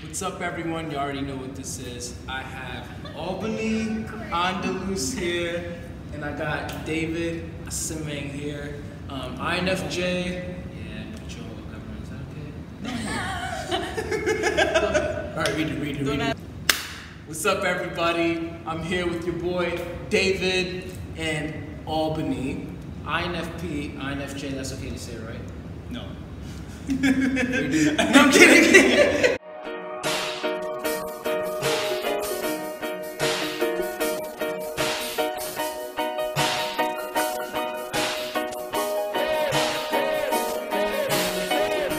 What's up, everyone? You already know what this is. I have Albany on the loose here, and I got David Simang here. INFJ. Yeah, patrol government. Is that okay? All right, read it. What's up, everybody? I'm here with your boy David and Albany. INFP, INFJ. That's okay to say, right? No. No, I'm kidding.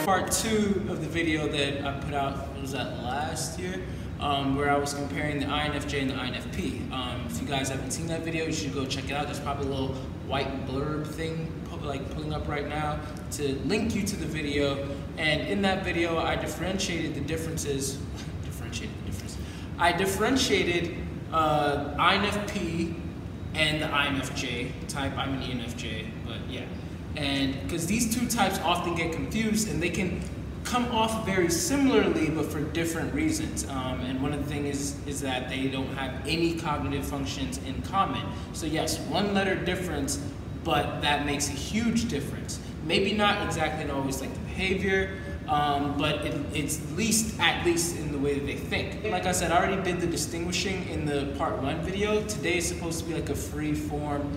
Part 2 of the video that I put out, what was that, last year? Where I was comparing the INFJ and the INFP. If you guys haven't seen that video, you should go check it out. There's probably a little white blurb thing like pulling up right now to link you to the video. And in that video, I differentiated the differences. I differentiated INFP and the INFJ type. I'm an ENFJ, but yeah. And because these two types often get confused, and they can come off very similarly, but for different reasons. And one of the things is that they don't have any cognitive functions in common. So yes, one letter difference, but that makes a huge difference. Maybe not exactly and always like the behavior, but it's at least in the way that they think. Like I said, I already did the distinguishing in the part 1 video. Today is supposed to be like a free form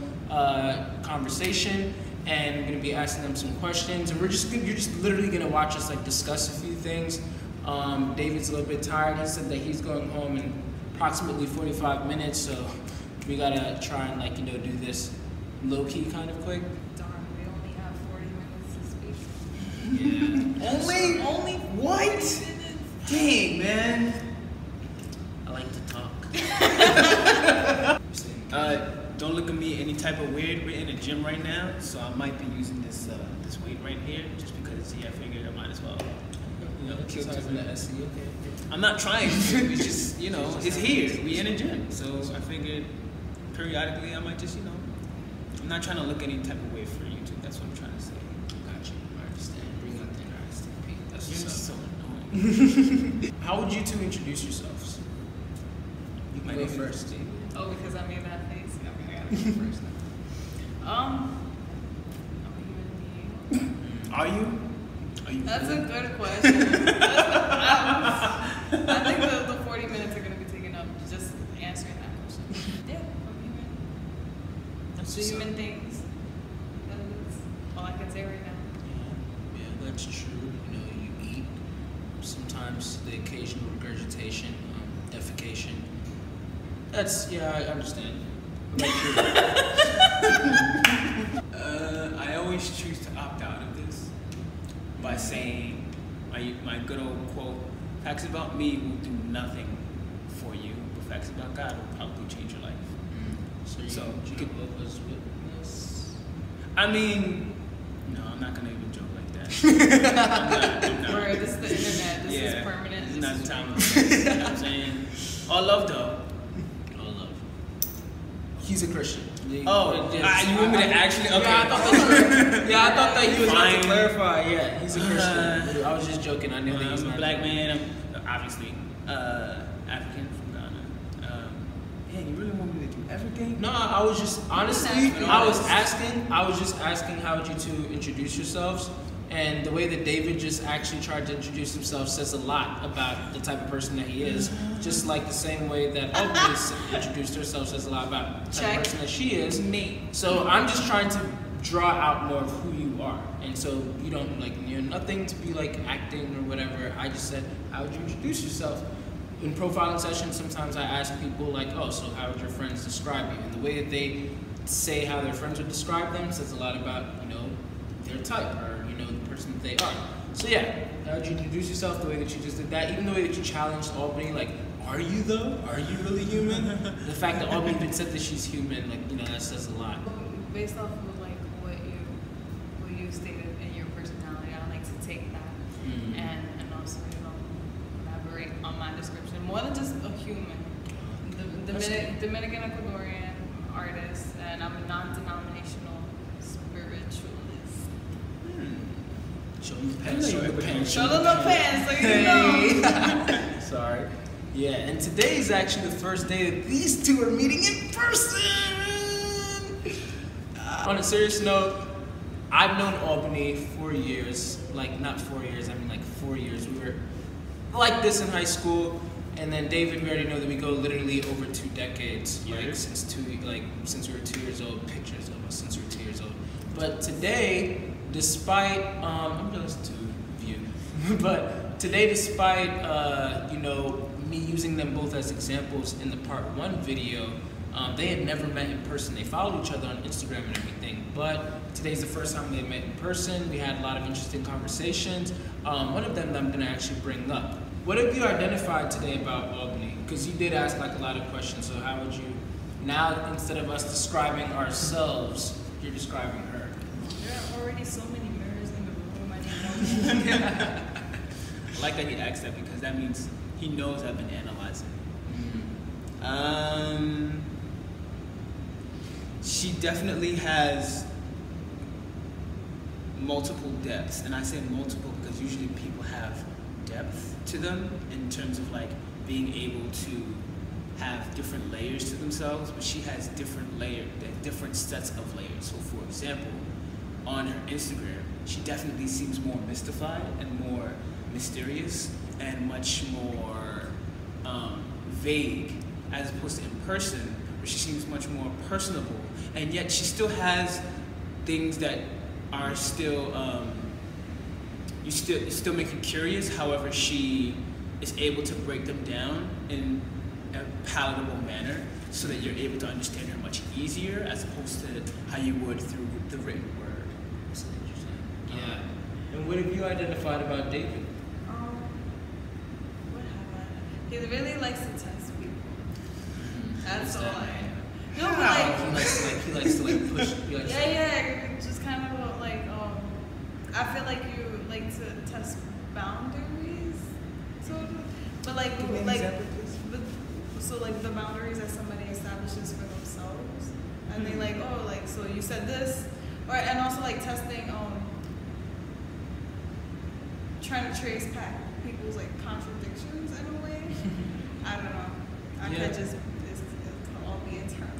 conversation. And I'm gonna be asking them some questions, and you're just literally gonna watch us like discuss a few things. David's a little bit tired. He said that he's going home in approximately 45 minutes, so we gotta try and do this low-key kind of quick. Darn, we only have 40 minutes to speak. Yeah. Only what? Dang, man. I like to talk. Don't look at me any type of weird. We're in a gym right now, so I might be using this this weight right here just because I figured I might as well. I'm not trying to. It's just it's here. We in a gym, so I figured periodically I might just I'm not trying to look any type of weird for YouTube. That's what I'm trying to say. Gotcha. I understand. Bring up the ISTP. That's You're so annoying. How would you two introduce yourselves? You can go first, Steve. Oh, because I made that face. Okay, I gotta go first now. I'm a human being. Are you? That's a good question. I think the 40 minutes are gonna be taken up just answering that question. Yeah, I'm human. That's Do human things. That's all I can say right now. Yeah, that's true. You eat. Sometimes the occasional regurgitation, defecation. I understand. I always choose to opt out of this by saying my good old quote: "Facts about me will do nothing for you, but facts about God will probably change your life." So you could both us witness. I mean, no, I'm not gonna even joke like that. I'm not. Right, this is the internet. This is permanent. This is not the time. You know what I'm saying? All love though. He's a Christian. You want me to actually? Okay. I thought that he was going to clarify. Yeah, he's a Christian. I was just joking. I knew that he was a black man. I'm obviously African from Ghana. Yeah, you really want me to do everything? No, I was just honestly. I was just asking how would you two introduce yourselves. And the way that David just actually tried to introduce himself says a lot about the type of person that he is. Just like the same way that Albany introduced herself says a lot about the type of person that she is. Me. So I'm just trying to draw out more of who you are. And so you don't you're nothing to be acting or whatever. I just said, how would you introduce yourself? In profiling sessions, sometimes I ask people so how would your friends describe you? And the way that they say how their friends would describe them says a lot about, their type or the person that they are. So yeah, how would you introduce yourself the way that you just did that? Even the way that you challenged Albany, are you though? Are you really human? The fact that Albany even said that she's human, that says a lot. Based off of what you stated in your personality, I like to take that and also elaborate on my description more than just a human. Dominican Ecuadorian artist, and I'm a non-denominational spiritualist. Show them the pants. Show them the pants, so you know. Yeah, and today is actually the first day that these two are meeting in person. On a serious note, I've known Albany 4 years. Like, not 4 years, I mean like 4 years. We were like this in high school. And then David, we already know that we go literally over 2 decades. Like since we were 2 years old, pictures of us since we were 2 years old. But today, despite, I'm just to view, but today despite, you know, me using them both as examples in the part 1 video, they had never met in person. They followed each other on Instagram and everything, but today's the first time they met in person. We had a lot of interesting conversations. One of them that I'm gonna actually bring up. What have you identified today about Albany? Because you did ask like a lot of questions, so how would you, now instead of us describing ourselves, you're describing her? There are already so many mirrors in the room, I didn't know. I like that he asked that because that means he knows I've been analyzing. She definitely has multiple depths, and I say multiple because usually people have depth to them in terms of like being able to have different layers to themselves, but she has different sets of layers. So for example, on her Instagram, she definitely seems more mystified and more mysterious and much more vague, as opposed to in person, where she seems much more personable, and yet she still has things that are still still make you curious. However, she is able to break them down in a palatable manner so that you're able to understand her much easier, as opposed to how you would through the written word. That's interesting. Yeah. And what have you identified about David? What have I? He really likes to test people. That's all I. No, but like he likes to like push. Yeah. Just kind of like I feel like you like to test boundaries, sort of. But like so like the boundaries that somebody establishes for themselves, and they like, oh, like, so you said this, or and also like testing trying to trace back people's like contradictions in a way. I don't know. I could just this could all be internal.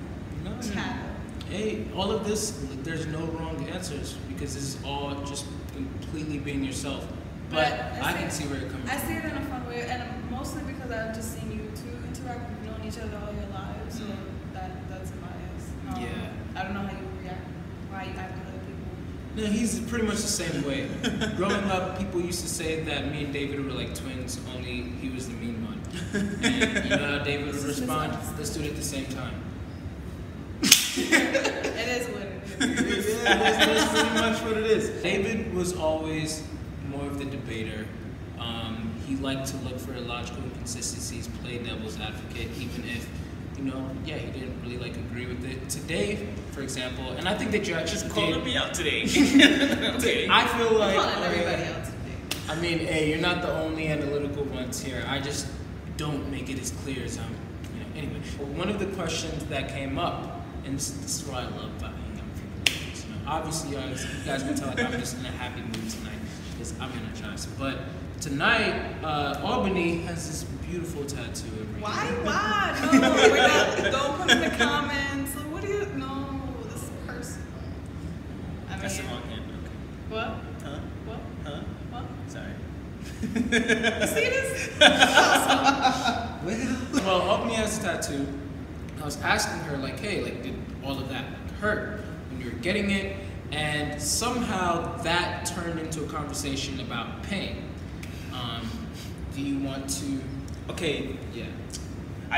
Chatter. Hey, all of this, there's no wrong answers because this is all just completely being yourself. But I can see where you're coming from. I see it in a fun way, and mostly because I've just seen you two interact. We've known each other all your lives, so that's a bias. Yeah. I don't know how you react, why you act with other people. No, he's pretty much the same way. Growing up, people used to say that me and David were like twins, only he was the mean one. And you know how David would respond? Let's do it at the same time. It is what it is. That's pretty much what it is. David was always more of the debater. He liked to look for illogical inconsistencies, play devil's advocate, even if, you know, he didn't really like agree with it. Today, for example, and I think that you're actually calling me out today. Okay. I feel like calling everybody out today. I mean, hey, you're not the only analytical ones here. I just don't make it as clear as I'm, you know. Anyway, one of the questions that came up, and this is what I love about hanging out with people like this. You know, obviously, you guys can tell like I'm just in a happy mood tonight because I'm energized. But tonight, Albany has this beautiful tattoo. Why? No, we're not. Don't put in the comments. Like, what do you? No, this is personal. I mean, That's the wrong hand. Okay. What? Huh? What? Huh? What? Sorry. You see this? Well, Albany has a tattoo. I was asking her, like, hey, like, did all of that hurt when you were getting it? And somehow that turned into a conversation about pain. Do you want to? Okay. Yeah.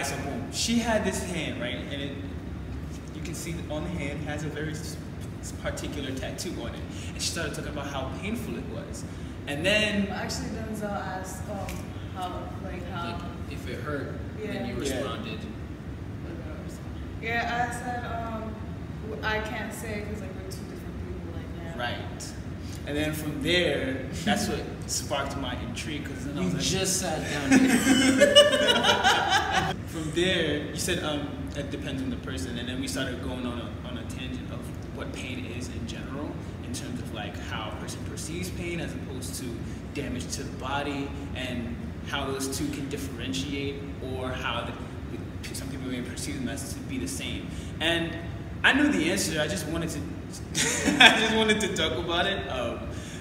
So boom. She had this hand, right? And you can see that on the hand has a very particular tattoo on it. And she started talking about how painful it was. And then Actually, Denzel asked how. Like, if it hurt, then you responded. Yeah, I said I can't say because like we're two different people like that. Right. And then from there, that's what sparked my intrigue because then I was You like, just sat down. from there, you said it depends on the person, and then we started going on a tangent of what pain is in general, in terms of like how a person perceives pain as opposed to damage to the body, and how those two can differentiate, or how some people may perceive them as to be the same. And I knew the answer. I just wanted to talk about it,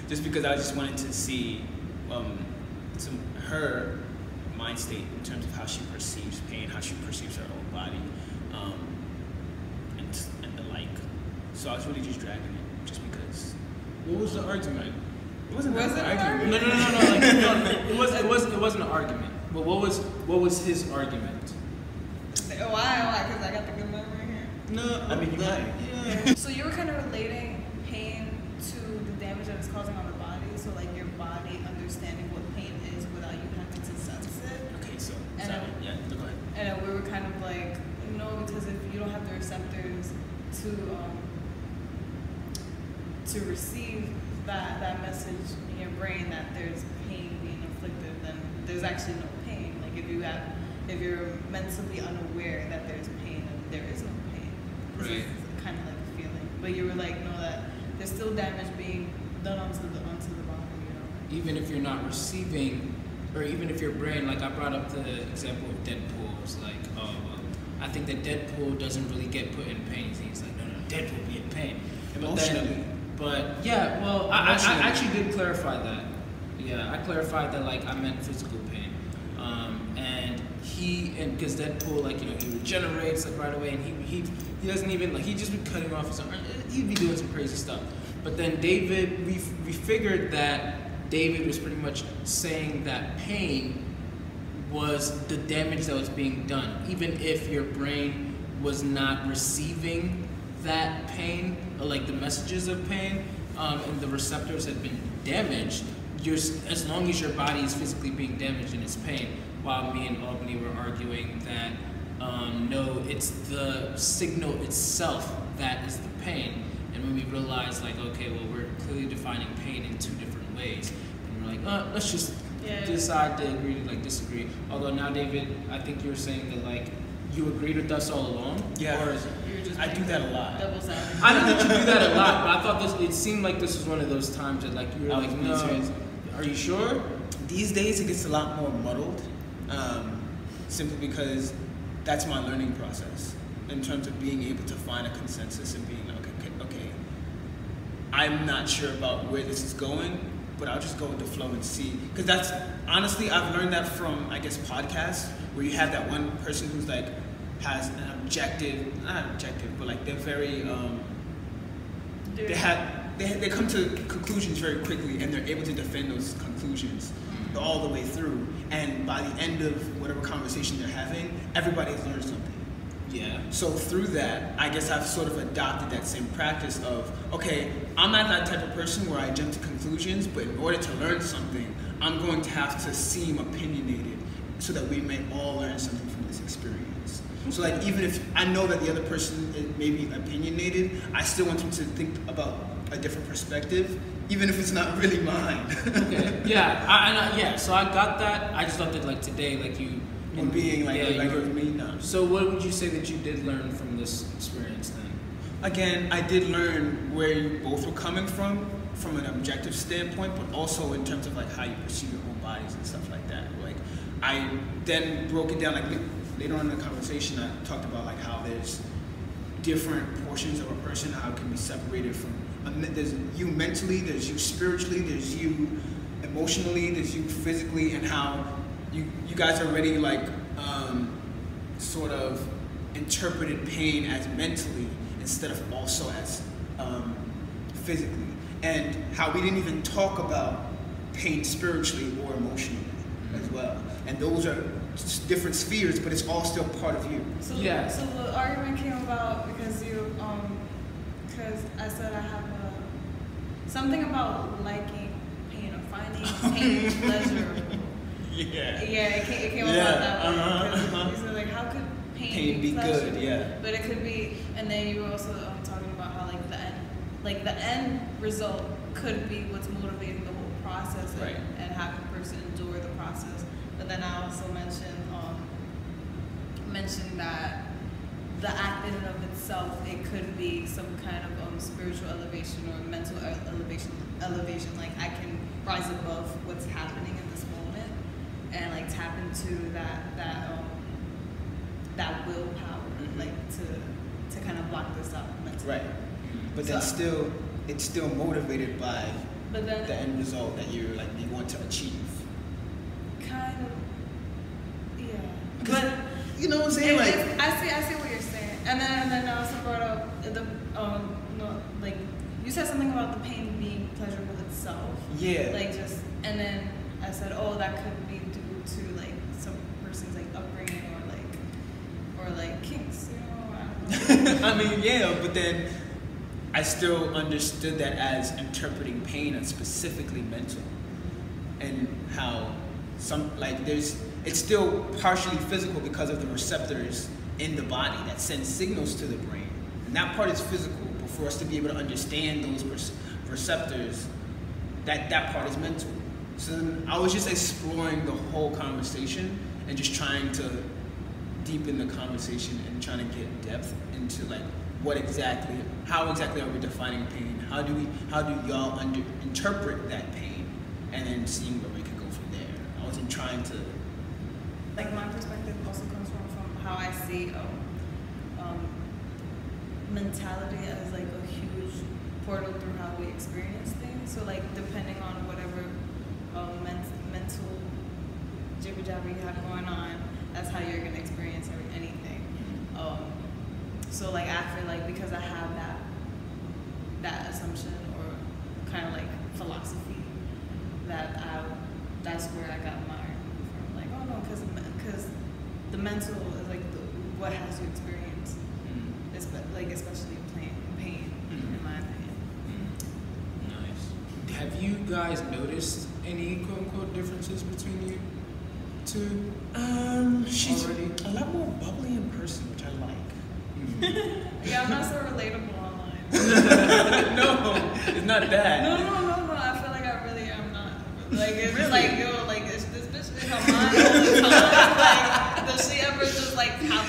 just because I just wanted to see her mind state in terms of how she perceives pain, how she perceives her own body, and the like. So I was really just dragging it, just because. What was the argument? It wasn't an argument. No. Like, it wasn't an argument. But what was his argument? Why? Because I got the good memory here. No, I mean, you might. Yeah. So you were kind of relating pain to the damage that it's causing on the body. So like your body understanding what pain is without you having to sense it. Okay, so And sorry. Yeah, go ahead. And then we were kind of like, no, because if you don't have the receptors to receive that message in your brain that there's pain being inflicted, then there's actually no pain. Like if you're mentally unaware that there's pain, then there is no pain. Right. It's kind of like a feeling. But you were like, no, that there's still damage being done onto the body, you know. Even if you're not receiving, or even if your brain, like I brought up the example of Deadpool, it's like, oh, well, I think that Deadpool doesn't really get put in pain. He's like, no, Deadpool be in pain. Emotionally. But yeah, well, I actually did clarify that. Yeah, I clarified that, like, I meant physical pain. And because Deadpool, like, you know, he regenerates like right away, and he doesn't even, like, he'd just be cutting off his arm. He'd be doing some crazy stuff. But then David, we figured that David was pretty much saying that pain was the damage that was being done, even if your brain was not receiving that pain, or like the messages of pain, and the receptors had been damaged. As long as your body is physically being damaged in its pain. While me and Albany were arguing that no, it's the signal itself that is the pain. And when we realized, like, okay, well, we're clearly defining pain in two different ways, and we're like, let's just decide to agree to like disagree. Although now, David, I think you were saying that, like, you agreed with us all along. Yeah. Or you're just I do that a lot. Double sound. I know that you do that a lot, but I thought it seemed like this was one of those times that, like, you were like, no, are you sure? These days it gets a lot more muddled, simply because that's my learning process in terms of being able to find a consensus and being like, okay, I'm not sure about where this is going, but I'll just go with the flow and see. Because that's, honestly, I've learned that from, I guess, podcasts, where you have that one person who's like, has an objective, not objective, but like they're very, they come to conclusions very quickly, and they're able to defend those conclusions all the way through. And by the end of whatever conversation they're having, everybody's learned something. Yeah. So through that, I guess I've sort of adopted that same practice of, okay, I'm not that type of person where I jump to conclusions, but in order to learn something, I'm going to have to seem opinionated so that we may all learn something from this experience. So like, even if I know that the other person is maybe opinionated, I still want them to think about a different perspective, even if it's not really mine. Okay. Yeah. Yeah. So I got that. I just thought that, like, today, like, you. And being like, yeah, like it was me, no. So what would you say that you did learn from this experience then? Again, I did learn where you both were coming from an objective standpoint, but also in terms of like how you perceive your own bodies and stuff like that. Like, I then broke it down, like later on in the conversation, I talked about like how there's different portions of a person, how it can be separated from, there's you mentally, there's you spiritually, there's you emotionally, there's you physically, and how you guys already like sort of interpreted pain as mentally instead of also as physically, and how we didn't even talk about pain spiritually or emotionally as well. And those are different spheres, but it's all still part of you. So, yeah. So the argument came about because you, because I said I have something about liking pain or finding pain pleasurable. Yeah. Yeah, it came about that way. You said, like, how could pain be pleasurable? good? Yeah. But it could be, and then you were also talking about how like the end result could be what's motivating the whole process, Right. and having a person endure the process. But then I also mentioned that the act in and of itself, it could be some kind of spiritual elevation or mental elevation. Like, I can rise above what's happening in this moment, and like tap into that willpower, like to kind of block this out mentally. Right. But then it's still motivated by but then, the end result that you want to achieve. Kind of, yeah. But you know what I'm saying? I see what you're saying. And then I also brought up the like you said something about the pain being pleasurable itself. Yeah. Like and then I said, oh, that could be due to like some person's like upbringing or like kinks, you know. I don't know. I mean, yeah, but then I still understood that as interpreting pain as specifically mental, and how it's still partially physical because of the receptors in the body that send signals to the brain, and that part is physical. But for us to be able to understand those receptors, that part is mental. So then I was just exploring the whole conversation and just trying to deepen the conversation and trying to get depth into like how exactly are we defining pain? How do y'all interpret that pain, and then seeing where we could go from there. I wasn't trying to. Like my perspective also comes from how I see mentality as like a huge portal through how we experience things. So like depending on whatever mental jibber jabber you have going on, that's how you're gonna experience anything. So like I feel like because I have that assumption or kind of like philosophy that's where I got my from. Like, oh no, because the mental is like what has you experience, especially pain in my opinion. Nice. Have you guys noticed any quote unquote differences between you two? She's already a lot more bubbly in person, which I like. Yeah, I'm not so relatable online. No, it's not that. No. I feel like I really am not. Like it's really? Like yo, like it's this bitch in her mind all the time. Like does she ever just like have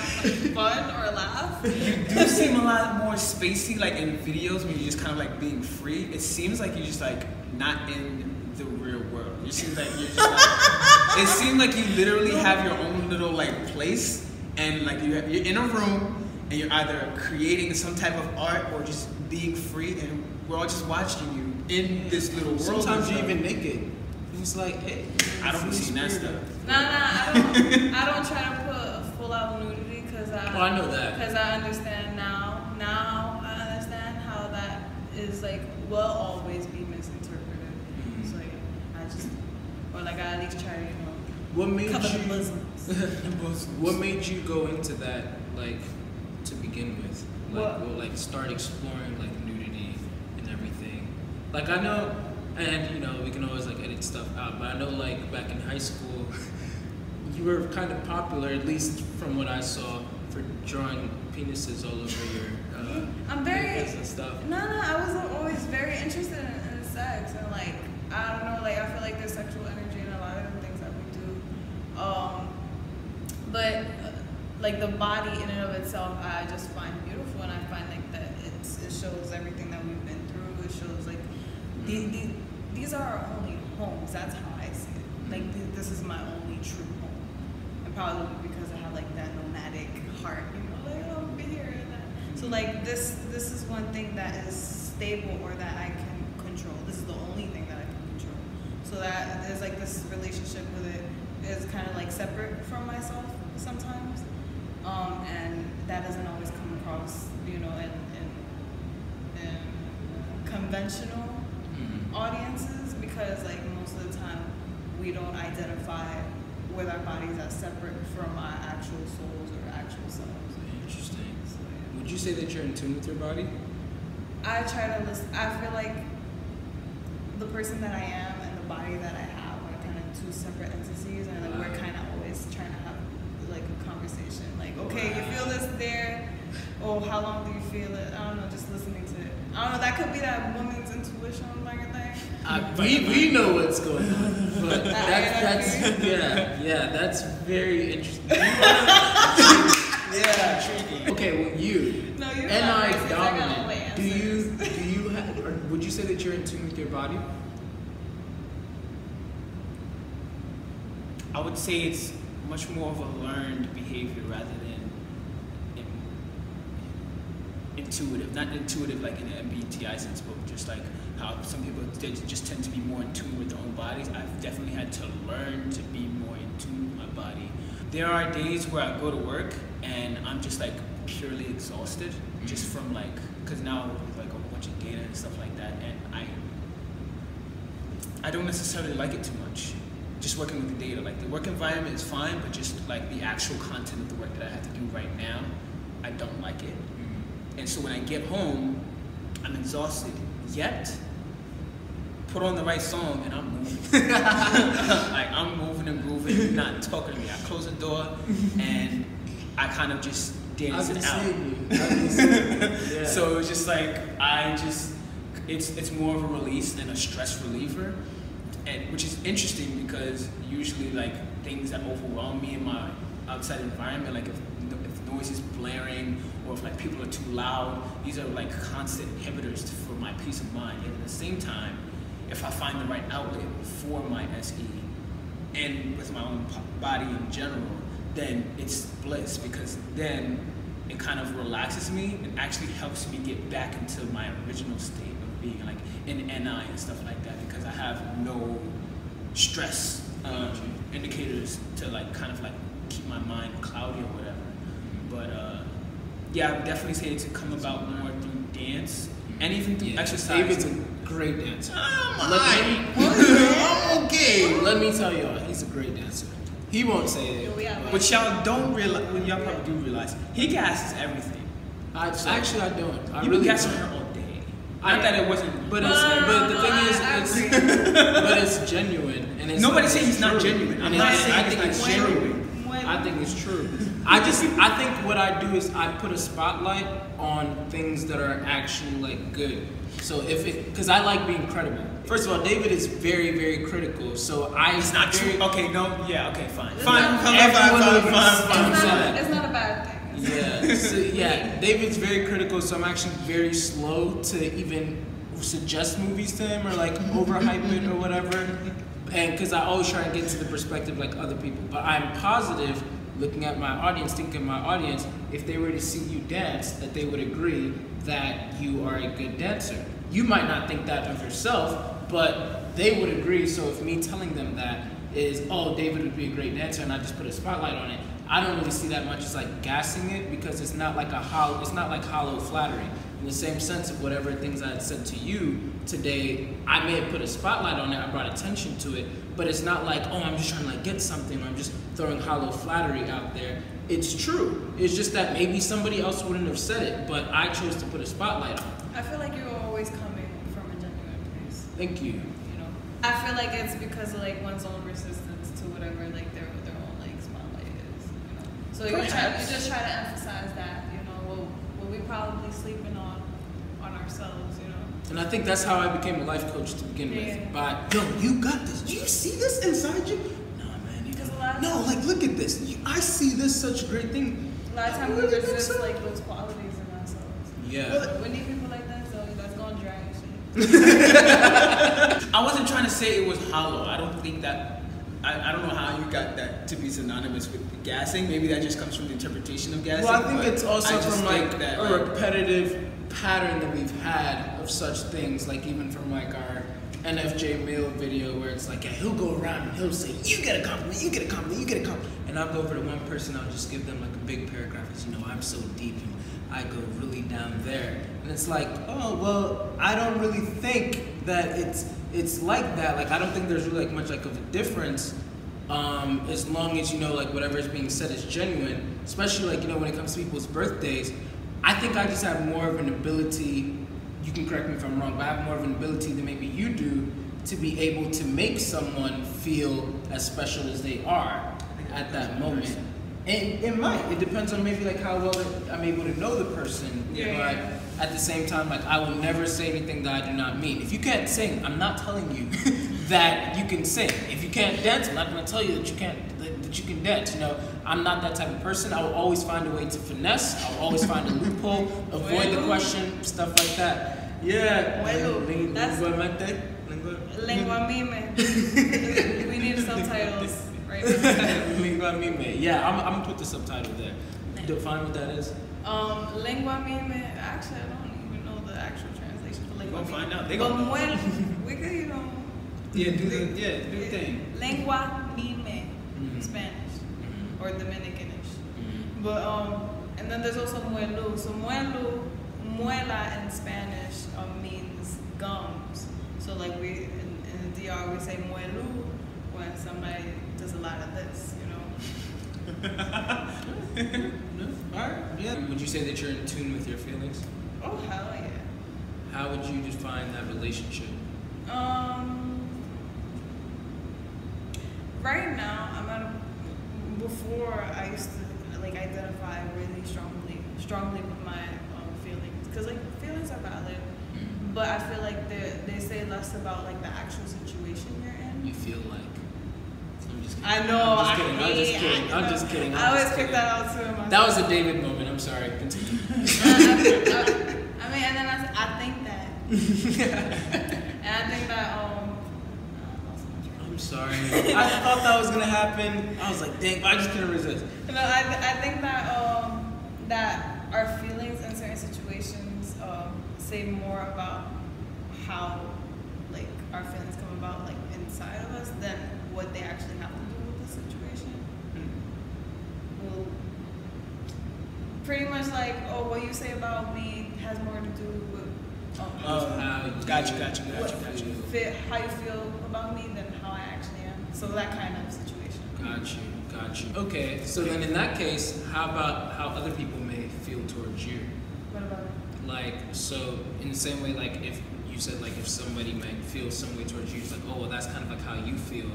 fun or laugh? You do seem a lot more spacey, like in videos when you're just kind of like being free. It seems like you're just like not in the real world. It seems like you're just like. It seems like you literally have your own little like place, and like you're in a room. And you're either creating some type of art or just being free, and we're all just watching you in this little world. Sometimes you're even naked. It's like, hey, I don't see that stuff. I don't try to put full out nudity because I know that. Because I understand now. Now I understand how that is like will always be misinterpreted. So I at least try to cover the bosoms. What made you go into that to begin with? Like start exploring nudity and everything. Like I know, and we can always edit stuff out, but I know back in high school you were kind of popular, at least from what I saw, for drawing penises all over your I'm very and stuff. No, I was always very interested in sex, and I don't know, I feel like there's sexual energy in a lot of the things that we do. But the body in and of itself, I just find beautiful, and I find that it shows everything that we've been through. It shows these are our only homes. That's how I see it. This is my only true home, and probably because I have that nomadic heart. I'll be here and that. So this is one thing that is stable or that I can control. This is the only thing that I can control. So that there's this relationship with it is kind of separate from myself sometimes. And that doesn't always come across, in conventional audiences, because most of the time we don't identify with our bodies as separate from our actual souls or actual selves. Interesting. So, yeah. Would you say that you're in tune with your body? I try to listen. I feel like the person that I am and the body that I have are kind of two separate entities, and we're kind of always trying to have a conversation. Okay, you feel this there. Oh, how long do you feel it? I don't know, just listening to it. I don't know, that could be that woman's intuition thing. We know what's going on, but that's very interesting. Yeah, intriguing. Okay, well, you. No, you're NI dominant. Do you have, or would you say that you're in tune with your body? I would say it's much more of a learned behavior rather than intuitive. Not intuitive like in the MBTI sense, but just like how some people they just tend to be more in tune with their own bodies. I've definitely had to learn to be more in tune with my body. There are days where I go to work and I'm just like purely exhausted, just from like, because now with like a bunch of data and stuff like that, and I don't necessarily like it too much. Just working with the data, like the work environment is fine, but just like the actual content of the work that I have to do right now, I don't like it. And so when I get home, I'm exhausted. Yet, put on the right song and I'm moving. Like I'm moving and grooving. You're not talking to me. I close the door and I kind of just dance it out. Yeah. So it's just like it's more of a release than a stress reliever, and which is interesting because usually like things that overwhelm me in my outside environment, like if noise is blaring or if like people are too loud, these are like constant inhibitors for my peace of mind. And at the same time, if I find the right outlet for my SE and with my own body in general, then it's bliss, because then it kind of relaxes me and actually helps me get back into my original state of being like in NI and stuff like that, because I have no stress indicators to like kind of like keep my mind cloudy or whatever. But yeah, I would definitely say to come about more through dance and even through exercise. David's a great dancer. I'm okay. Let me tell y'all, he's a great dancer. He won't say it. But y'all don't realize, well, y'all probably do realize, he gasses everything. Actually, I don't. I You really been gassing don't. her all day. Not that it wasn't, But the thing is, but it's genuine. And it's nobody like, saying it's not genuine. I'm not saying I it's think not it's genuine. true. I think it's true. I think what I do is I put a spotlight on things that are actually like good. So because I like being credible. First of all, David is very, very critical. So It's not true. Okay, no, yeah, okay, fine. It's Fine. It's not a bad thing. Yeah, so yeah, David's very critical, so I'm actually very slow to even suggest movies to him or like overhype it or whatever. And because I always try and get to the perspective like other people. But I'm positive, looking at my audience, thinking my audience, if they were to see you dance, that they would agree that you are a good dancer. You might not think that of yourself, but they would agree. So if me telling them that is, oh, David would be a great dancer, and I just put a spotlight on it, I don't really see that much as like gassing it, because it's not like hollow flattery. In the same sense of whatever things I had said to you today, I may have put a spotlight on it, I brought attention to it, but it's not like, oh, I'm just trying to like get something, or I'm just throwing hollow flattery out there. It's true. It's just that maybe somebody else wouldn't have said it, but I chose to put a spotlight on it. I feel like you're always coming from a genuine place. Thank you. You know, I feel like it's because of like one's own resistance to whatever like their own like spotlight is. You know, so you just try to emphasize that. You know, well we probably sleeping on ourselves. You know. And I think that's how I became a life coach to begin Yeah. with. But yo, you got this. Do you see this inside you? No, man. Because a lot of No, like look at this. I see this such a great thing. A lot of times we resist like those qualities in ourselves. Yeah. We need people like that, so that's gonna drag shit. I wasn't trying to say it was hollow. I don't think that. I don't know how you got that to be synonymous with gassing. Maybe that just comes from the interpretation of gassing. Well, I think it's also from like that, a repetitive pattern that we've had of such things, like even from like our NFJ male video where it's like, yeah, he'll go around and he'll say, you get a compliment, you get a compliment, you get a compliment. And I'll go over to one person, I'll just give them like a big paragraph, because you know, I'm so deep and I go really down there. And it's like, oh, well, I don't really think that it's like that. Like, I don't think there's really like much like of a difference, as long as, you know, like whatever is being said is genuine, especially like, you know, when it comes to people's birthdays. I think I just have more of an ability, you can correct me if I'm wrong, but I have more of an ability than maybe you do to be able to make someone feel as special as they are at that moment. And it might, it depends on maybe like how well I'm able to know the person. Yeah. But at the same time, like I will never say anything that I do not mean. If you can't sing, I'm not telling you that you can sing. If you can't dance, I'm not gonna tell you that you can dance. You know, I'm not that type of person. I will always find a way to finesse. I'll always find a loophole, avoid the question, stuff like that. Yeah. Lengua mime. We need subtitles right Lingua mime. Yeah, I'm gonna put the subtitle there. Define what that is. Lingua mime. Actually, I don't even know the actual translation for lingua We'll mime. find out. They gonna know. We could, you know. Yeah, do the thing. Lengua mime, Spanish or Dominicanish. But and then there's also muelu. So muela in Spanish means gums. So like we in the DR we say muelu when somebody does a lot of this, you know. No? Alright. Yeah. Would you say that you're in tune with your feelings? Oh hell yeah. How would you define that relationship? Right now, I'm at a. Before I used to like identify really strongly with my feelings, because like feelings are valid, but I feel like they say less about like the actual situation you're in. You feel like. I'm just kidding. I know. I'm just kidding. I always pick that out too. That was a David moment. I'm sorry. Continue. I mean, and then I think that, and I think that I'm sorry. I thought that was gonna happen. I was like, dang, I just couldn't resist. No, I think that that our feelings in certain situations say more about how like our feelings come about like inside of us than what they actually have to do with the situation. Well, pretty much like, oh, what you say about me has more to do with Got you. how you feel about me than how I actually am. So that kind of situation. Got you. Okay, so then in that case, how about how other people may feel towards you? What about it? Like, so in the same way, like if you said like if somebody might feel some way towards you, it's like, oh, well, that's kind of like how you feel.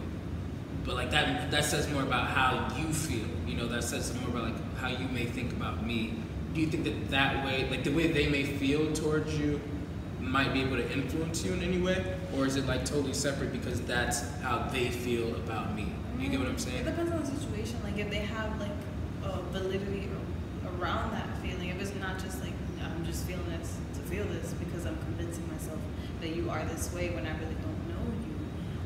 But like that says more about how you feel. You know, that says more about like how you may think about me. Do you think that way, like the way they may feel towards you, might be able to influence you in any way, or is it like totally separate because that's how they feel about me? Do you get what I'm saying? It depends on the situation. Like if they have like a validity around that feeling, if it's not just like I'm just feeling this to feel this because I'm convincing myself that you are this way when I really don't know you.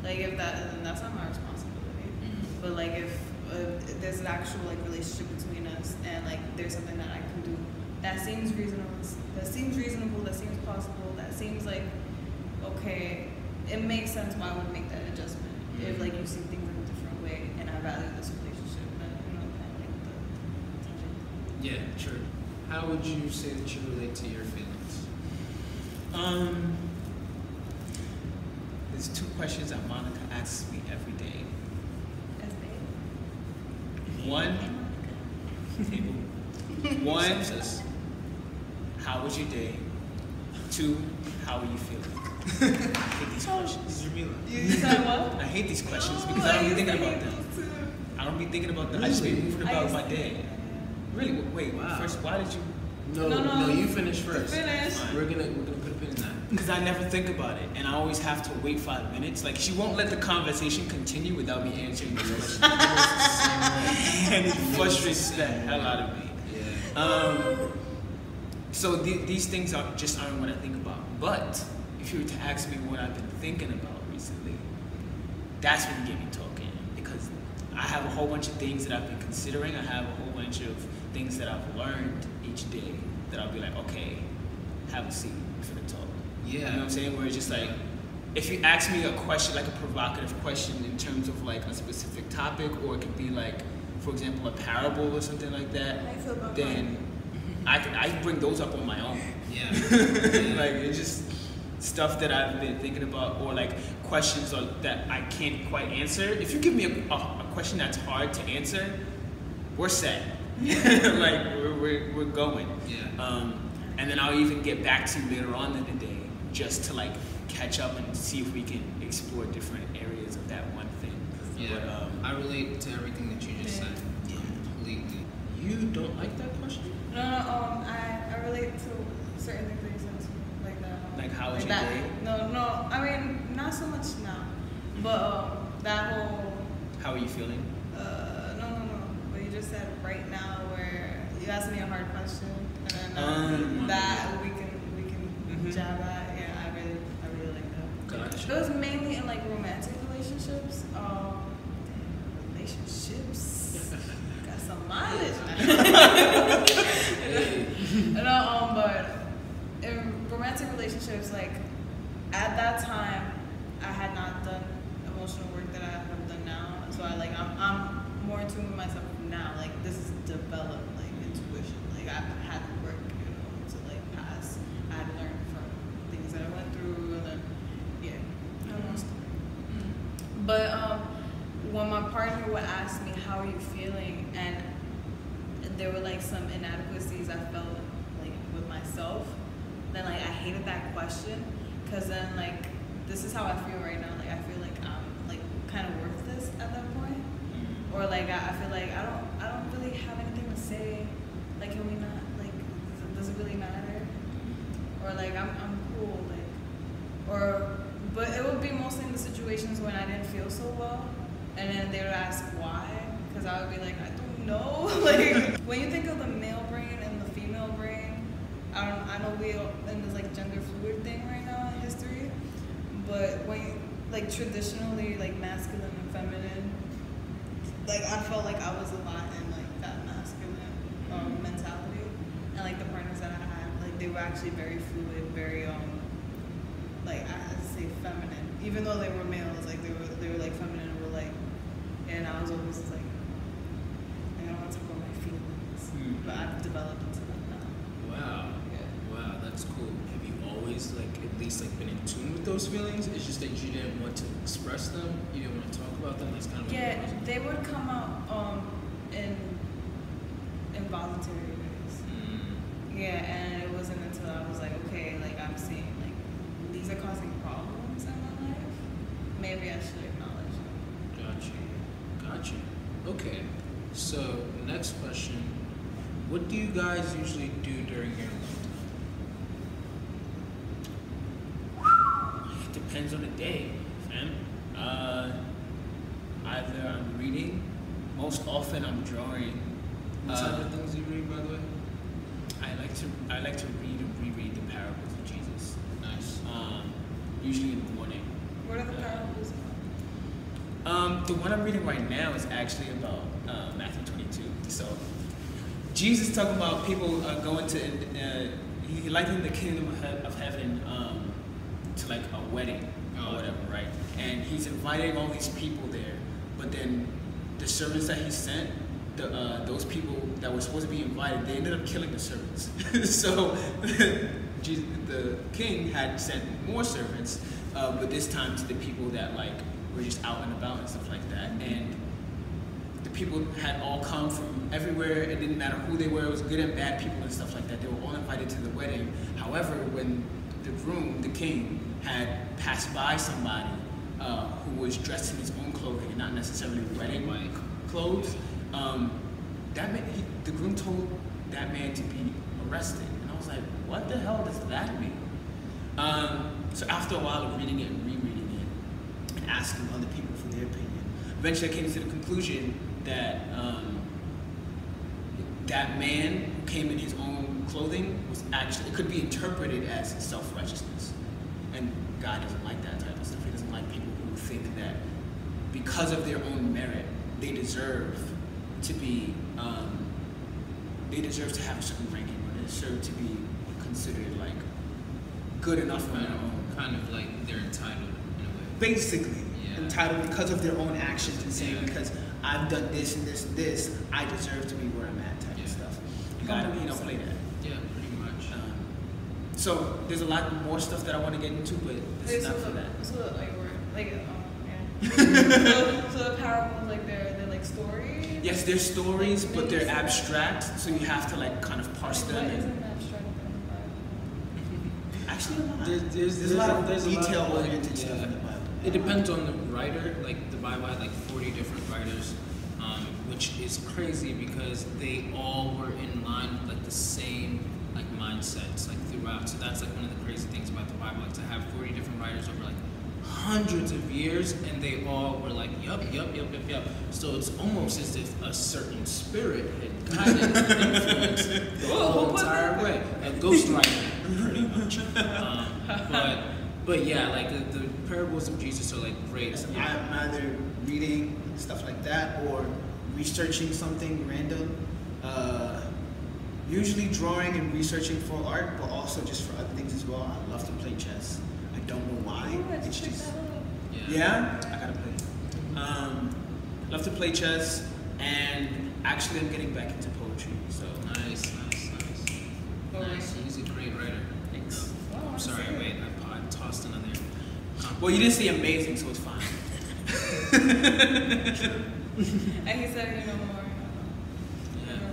Like if then that's not my responsibility. But like if there's an actual like relationship between us and like there's something that I can do that seems reasonable, that seems possible, that seems like okay, it makes sense why I would make that adjustment. If like you see things in a different way and I value this relationship, then you know kind of like the Yeah, true. How would you say that you relate to your feelings? There's two questions that Monica asks me every day. as babe. One, how was your day? Two, how are you feeling? I hate these questions. You said what? I hate these questions because I don't be thinking about them. I don't be thinking about them. I just be moving about my day. Really? Wait. Wow. First, why did you? No, you finish first. Finish. We're gonna put a pin in that. Because I never think about it, and I always have to wait 5 minutes. Like she won't let the conversation continue without me answering the question, and it frustrates the hell out of me. Yeah. So these things aren't what I think about. But if you were to ask me what I've been thinking about recently, that's when you get me talking. Because I have a whole bunch of things that I've been considering. I have a whole bunch of things that I've learned each day that I'll be like, okay, have a seat for the talk. Yeah. You know what I'm saying? Where it's just like, if you ask me a question, like a provocative question in terms of like a specific topic, or it could be like, for example, a parable or something like that, How you feel about then I can bring those up on my own. Yeah. Like it's just stuff that I've been thinking about, or like questions that I can't quite answer. If you give me a question that's hard to answer, we're set. Like we're going. Yeah. And then I'll even get back to you later on in the day just to like catch up and see if we can explore different areas of that one thing. Yeah. But, I relate to everything that you just said. Completely. You don't like that question? No, I relate to certain things that you said too, like that. Like how was like your that, day? No, I mean not so much now, but that whole. How are you feeling? No. What you just said right now, where you asked me a hard question, and then that we can jab at. Yeah, I really like that. Gotcha. It was mainly in like romantic relationships. relationships. Got some mileage. But in romantic relationships, like at that time, I had not done emotional work that I have done now. So I'm more in tune with myself now. Like this is developed like intuition. Like I had to work, to like pass. I had to learn from things that I went through, and then I don't know. But when my partner would ask me, "How are you feeling?" and there were like some inadequacies I felt like with myself, then like I hated that question, because then like this is how I feel right now. Like I feel like I'm like kind of worthless at that point, or like I feel like I don't really have anything to say. Like can we not like does it really matter? Or like I'm cool but it would be mostly in the situations when I didn't feel so well, and then they would ask why, because I would be like I don't know. Like when you think of the male brain and the female brain, I know we are in this like gender fluid thing right now in history, but when you, like traditionally like masculine and feminine, like I felt like I was a lot in like that masculine mentality, and like the partners that I had, like they were actually very fluid, very like I had to say feminine, even though they were males, like they were like feminine, or like, and I was always like I don't want to talk about my feelings, but I've developed into that now. Wow. Yeah. Wow, that's cool. Have you always like at least like been in tune with those feelings? It's just that you didn't want to express them, you didn't want to talk about them. That's kind of they would come out in involuntary ways. Yeah, and it wasn't until I was like, okay, like I'm seeing like these are causing problems in my life. Maybe I should acknowledge them. Gotcha. Okay. So next question: what do you guys usually do during your alone time? It depends on the day, fam. Either I'm reading, most often I'm drawing. What type of things do you read, by the way? I like to read and reread the parables of Jesus. Nice. Usually in the morning. What are the parables about? The one I'm reading right now is actually about Matthew 22. So Jesus talking about people going to he likened the kingdom of heaven to like a wedding or whatever, right? And he's inviting all these people there, but then the servants that he sent, those people that were supposed to be invited, they ended up killing the servants. So Jesus, the king had sent more servants, but this time to the people that like were just out and about and stuff like that. And the people had all come from everywhere. It didn't matter who they were. It was good and bad people and stuff like that. They were all invited to the wedding. However, when the king, had passed by somebody who was dressed in his own clothing and not necessarily wedding clothes, the groom told that man to be arrested. And I was like, what the hell does that mean? So after a while of reading it and rereading it and asking other people for their opinion, eventually I came to the conclusion that that man who came in his own clothing was actually, it could be interpreted as self-righteousness. And God doesn't like that type of stuff. He doesn't like people who think that because of their own merit, they deserve to be, they deserve to have a certain ranking, or they deserve to be considered like good enough on their own. Kind of like they're entitled in a way. Basically, entitled because of their own actions and saying, because I've done this and this and this, I deserve to be where I'm at type of stuff. You don't play that. Yeah, pretty much. So there's a lot more stuff that I want to get into, but it's not for that. So the parables, like they're like stories? Yes, they're stories, but they're abstract, so you have to like kind of parse them. What isn't abstract in the Bible? Actually, there's a lot of detail-oriented stuff in the Bible. It depends on the writer. Like the Bible had like 40 different writers, which is crazy because they all were in line with like the same like mindsets like throughout. So that's like one of the crazy things about the Bible, like to have 40 different writers over like hundreds of years, and they all were like, yup. So it's almost as if a certain spirit had kind of influenced the whole entire way. A ghostwriter, pretty much. But yeah, like the parables of Jesus are like great. I'm either reading stuff like that, or researching something random. Usually drawing and researching for art, but also just for other things as well. I love to play chess. I don't know why. It's just yeah. I gotta play. Love to play chess, and actually I'm getting back into poetry. So nice. He's a great writer. Thanks. I'm sorry, wait, I tossed another. Well, you didn't say amazing, so it's fine. And he said, more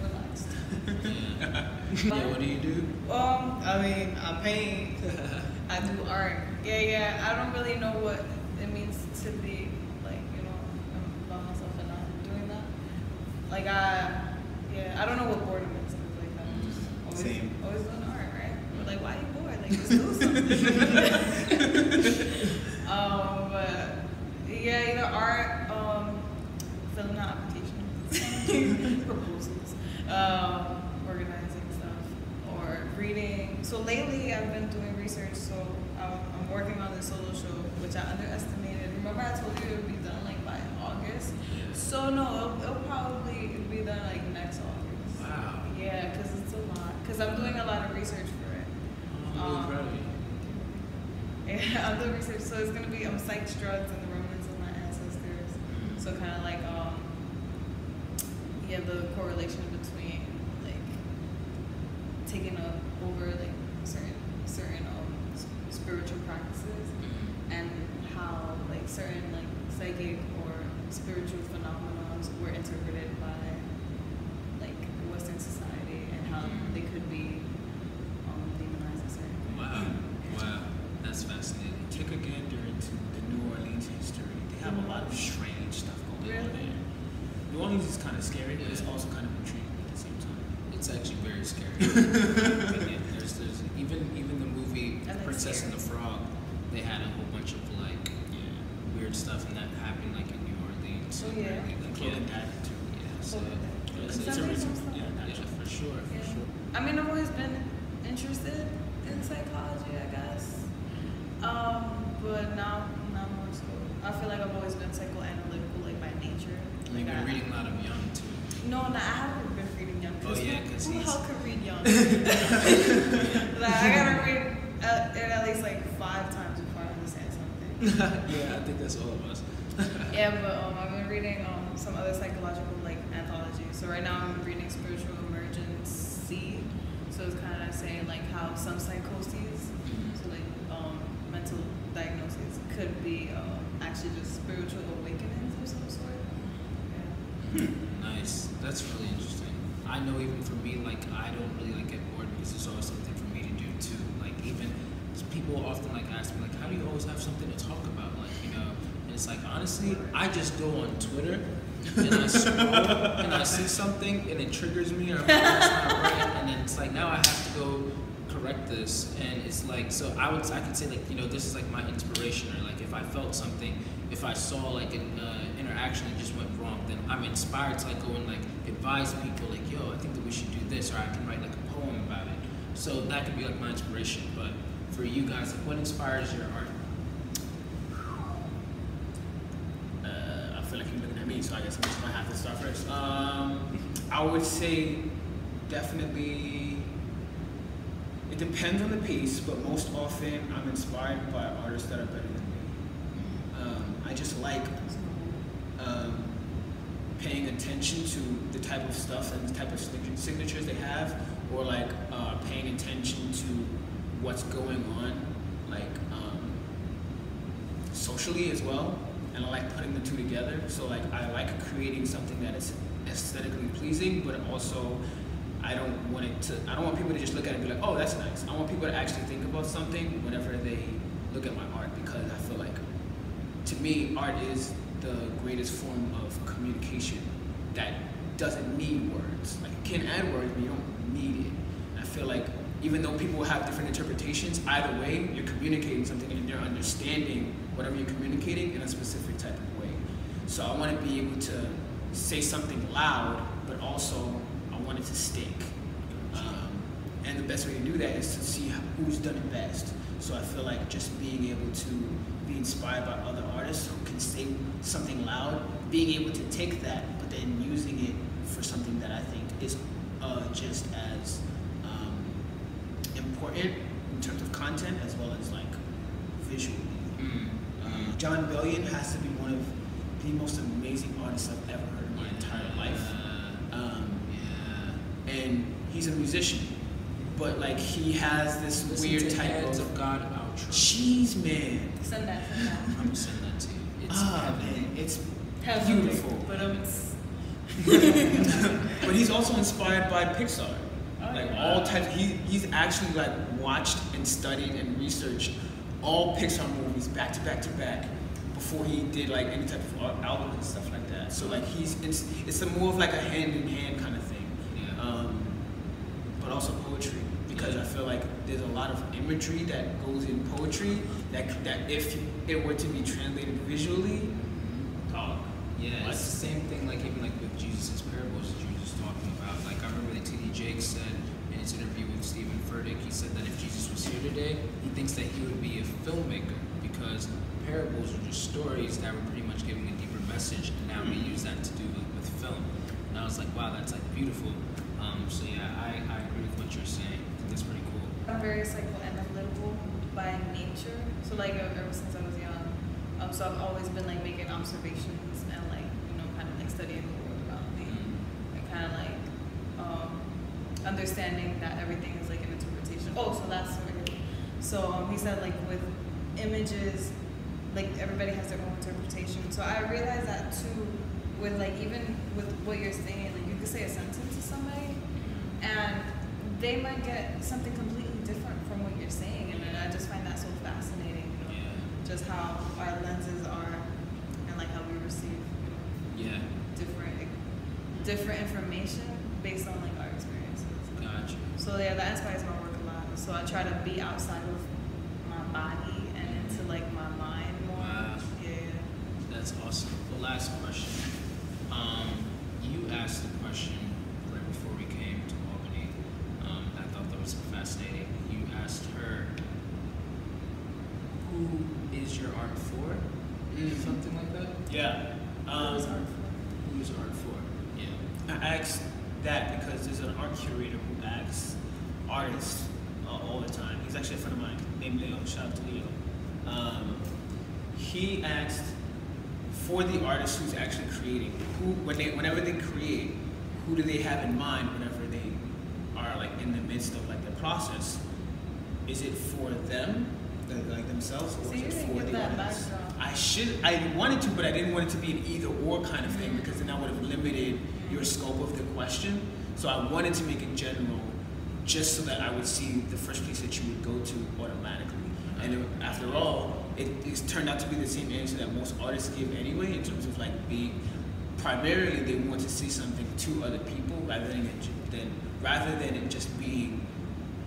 relaxed. Yeah, what do you do? I mean, I paint. I do art. Yeah. I don't really know what it means to be like, about myself and not doing that. Like I don't know what boredom is. Like Same. Always doing art, right? But like, why are you bored? Like, just do something. But yeah, either art, filling out applications, proposals, organizing stuff, or reading. So lately, I've been doing research. So I'm working on this solo show, which I underestimated. Remember, I told you it would be done like by August. So no, it'll probably be done like next August. Wow. Yeah, because it's a lot. Because I'm doing a lot of research for it. Yeah, I'm doing research. So it's gonna be psych drugs and the remnants of my ancestors. So kind of like the correlation between like taking over like certain spiritual practices and how like certain like psychic or spiritual phenomena were interpreted by like Western society and how they could be demonized in certain ways. Wow, that's fascinating. Take a gander into the New Orleans history. They have a lot of strange stuff going on there. New Orleans is kind of scary, but it's also kind of intriguing at the same time. It's actually very scary. There's even the movie Princess and the Frog. They had a whole bunch of like weird stuff, and that happened like in New Orleans. Oh yeah. The Cloak and Dagger too. Yeah, so it's a reason. for sure. I mean, I've always been interested in psychology, I guess. But now more so. I feel like I've always been psychoanalytical, like by nature. You've been reading a lot of Young too. No, I haven't been reading Young. Oh yeah, because who the hell can read Young? Like I gotta read it at least like 5 times before I understand something. Yeah, I think that's all of us. Yeah, but I've been reading some other psychological like anthologies. So right now I'm reading Spiritual Emergency. So it's kind of saying like how some psychoses, so like mental diagnoses, could be actually just spiritual awakenings of some sort. Yeah. Nice. That's really interesting. I know even for me, like I don't really like get bored because there's always something for me to do too. Like even people often like ask me like, how do you always have something to talk about? Like and it's like honestly, I just go on Twitter and I scroll and I see something and it triggers me or I'm like, that's not right, and then it's like now I have to go correct this, and it's like so I could say like this is like my inspiration, or like if I felt something, if I saw like an interaction that just went wrong, then I'm inspired to like go and like advise people like, yo, I think that we should do this, or I can write like a poem about it. So that could be like my inspiration. But for you guys, like what inspires your art? I feel like you're looking at me, so I guess I'm just gonna have to start first. I would say definitely it depends on the piece, but most often I'm inspired by artists that are better than me. I just like paying attention to the type of stuff and the type of signatures they have, or like paying attention to what's going on, like socially as well, and I like putting the two together. So like I like creating something that is aesthetically pleasing, but also I don't want people to just look at it and be like, oh, that's nice. I want people to actually think about something whenever they look at my art, because I feel like, to me, art is the greatest form of communication that doesn't need words. Like, it can add words, but you don't need it. And I feel like even though people have different interpretations, either way, you're communicating something and they're understanding whatever you're communicating in a specific type of way. So I want to be able to say something loud, but also I want it to stick. And the best way to do that is to see who's done it best. So I feel like just being able to be inspired by other artists who can say something loud, being able to take that, but then using it for something that I think is just as important in terms of content as well as like visually. John Bellion has to be one of the most amazing artists I've ever heard in my entire life. And he's a musician, but like he has this weird type of God outro. Jeez, man. Send that. I'm gonna send that to you. It's man, it's heavenly. beautiful. But But he's also inspired by Pixar. Like all types. He's actually like watched and studied and researched all Pixar movies back to back to back before he did like any type of album and stuff like that. So like it's a more of like a hand in hand kind of thing. But also poetry, because I feel like there's a lot of imagery that goes in poetry that if it were to be translated visually, it's the same thing like even like with Jesus' parables that you were just talking about. Like I remember that T.D. Jakes said in his interview with Stephen Furtick, he said that if Jesus was here today, he thinks that he would be a filmmaker because parables are just stories that were pretty much giving a deeper message, and now we use that to do with film. And I was like, wow, that's like beautiful. So yeah, I agree with what you're saying. I think that's pretty cool. I'm very psychoanalytical by nature. So like ever since I was young, so I've always been like making observations and like kind of like studying the world around me, and kind of like understanding that everything is like an interpretation. Oh, so that's really. So he said like with images, like everybody has their own interpretation. So I realized that too with like even with what you're saying, like you could say a sentence to somebody and they might get something completely different from what you're saying, and I just find that so fascinating, just how our lenses are and like how we receive different information based on like our experiences. Gotcha. So yeah, that inspires my work a lot. So I try to be outside of my body and into like my mind more. Wow. Yeah. That's awesome. The last question. You asked the question right before we came to Albany. I thought that was fascinating. You asked her, who is your art for? Something like that? Yeah. Who is art for? Who is art for? Yeah. I asked that because there's an art curator who asks artists all the time. He's actually a friend of mine named Leo. Shout out to Leo. He asked for the artist who's actually creating, whenever they create, who do they have in mind whenever they are like in the midst of like the process? Is it for them, like themselves, or is it for the artist? I wanted to, but I didn't want it to be an either or kind of thing, because then I would have limited your scope of the question. So I wanted to make it general, just so that I would see the first place that you would go to automatically. And after all, it's turned out to be the same answer that most artists give anyway, in terms of like being, primarily they want to see something to other people rather than it just being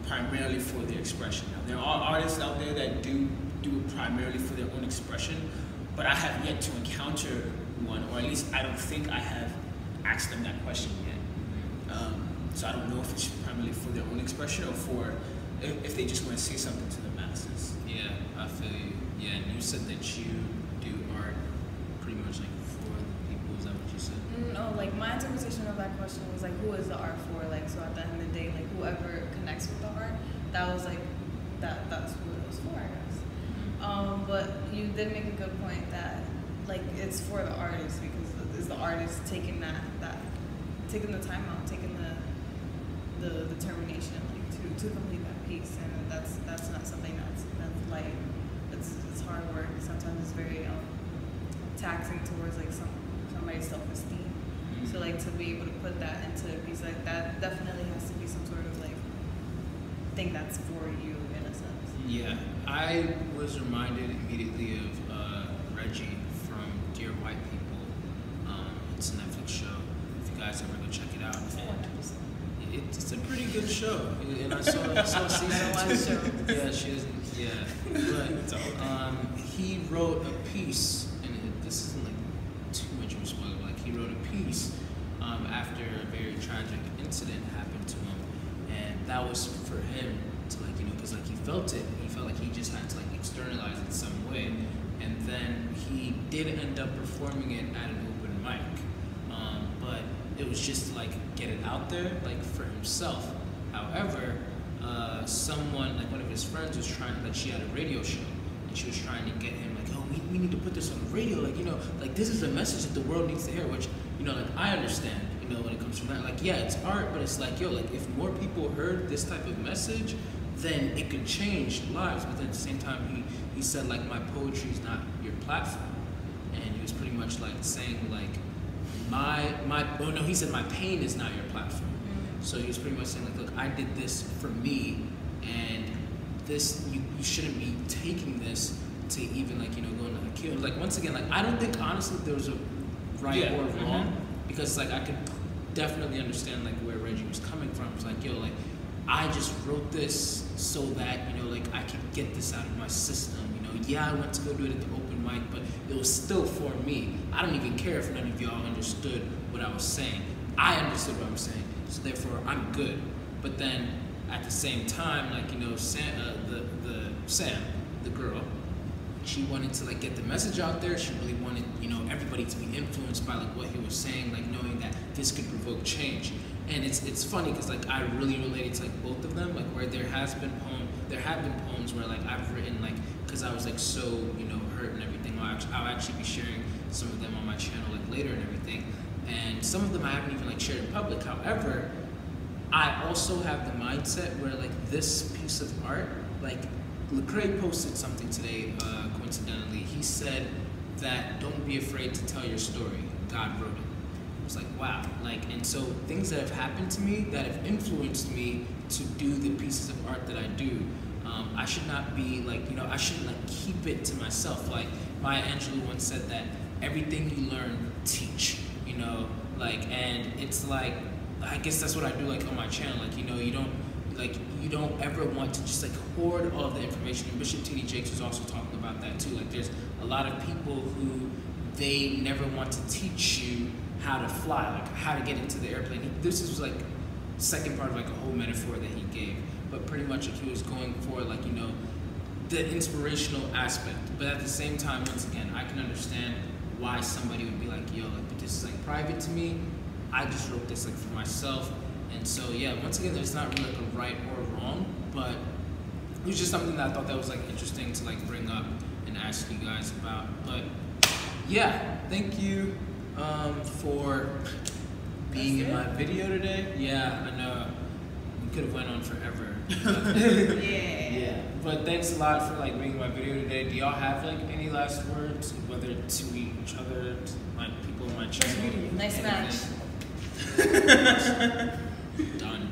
primarily for their expression. Now, there are artists out there that do it primarily for their own expression, but I have yet to encounter one, or at least I don't think I have asked them that question yet. So I don't know if it's primarily for their own expression or for if they just want to say something to the masses. Yeah, I feel you. Yeah, and you said that you do art pretty much like for the people. Is that what you said? No, like my interpretation of that question was like, who is the art for? Like, so at the end of the day, like whoever connects with the art, that was like that's who it was for, I guess. But you did make a good point that like it's for the artist, because it's the artist taking taking the time out, taking the determination like to complete that piece, and that's not something that's light. It's hard work. Sometimes it's very taxing towards like somebody's self-esteem. So like to be able to put that into a piece like that definitely has to be some sort of like thing that's for you in a sense. Yeah, I was reminded immediately of Reggie from Dear White People. It's a Netflix show. If you guys ever go check it out. It's a pretty good show, and I saw season two. Yeah, she isn't. Yeah, but he wrote a piece, and this isn't like too much of a spoiler. But like he wrote a piece after a very tragic incident happened to him, and that was for him to like, you know, because like he felt it, he felt like he just had to like externalize it some way, and then he did end up performing it at an open mic, but it was just like get it out there like for himself. However, someone, like one of his friends was trying, like she had a radio show, and she was trying to get him like, oh, we need to put this on the radio, like, you know, like this is a message that the world needs to hear, which, you know, like I understand, you know, when it comes from that, like, yeah, it's art, but it's like, yo, like if more people heard this type of message, then it could change lives. But then at the same time, he said like, my poetry is not your platform, and he was pretty much like saying like, he said my pain is not your platform. So he was pretty much saying like, look, I did this for me, and this, you shouldn't be taking this to even like, you know, go into the kill. Like once again, like I don't think honestly there was a right or wrong, because like I could definitely understand like where Reggie was coming from. It's like, yo, like I just wrote this so that, you know, like I could get this out of my system. You know, yeah, I went to go do it at the open mic, but it was still for me. I don't even care if none of y'all understood what I was saying. I understood what I'm saying, so therefore I'm good. But then at the same time, like, you know, Sam, the girl, she wanted to like get the message out there. She really wanted, you know, everybody to be influenced by like what he was saying, like knowing that this could provoke change. And it's funny because like I really related to like both of them, like where there have been poems where like I've written like, because I was like so, you know, hurt and everything. I'll actually be sharing some of them on my channel like later and everything. And some of them I haven't even like shared in public. However, I also have the mindset where like this piece of art, like Lecrae posted something today, coincidentally. He said that don't be afraid to tell your story. God wrote it. I was like, wow. Like, and so things that have happened to me that have influenced me to do the pieces of art that I do, I should not be like, you know, I shouldn't like keep it to myself. Like Maya Angelou once said that everything you learn, teach, you know, like, and it's like, I guess that's what I do like on my channel. Like, you know, you don't ever want to just like hoard all of the information. And Bishop T.D. Jakes was also talking about that too. Like there's a lot of people who they never want to teach you how to fly, like how to get into the airplane. This is like second part of like a whole metaphor that he gave. But pretty much like he was going for like, you know, the inspirational aspect. But at the same time, once again, I can understand why somebody would be like, yo, like, but this is like private to me. I just wrote this like for myself. And so yeah, once again, there's not really like a right or wrong, but it was just something that I thought that was like interesting to like bring up and ask you guys about. But yeah, thank you for being in my video today. Yeah, I know we could have went on forever. Yeah. But thanks a lot for like being in my video today. Do y'all have like any last words, whether to each other, to like people on my channel? Nice match. Done.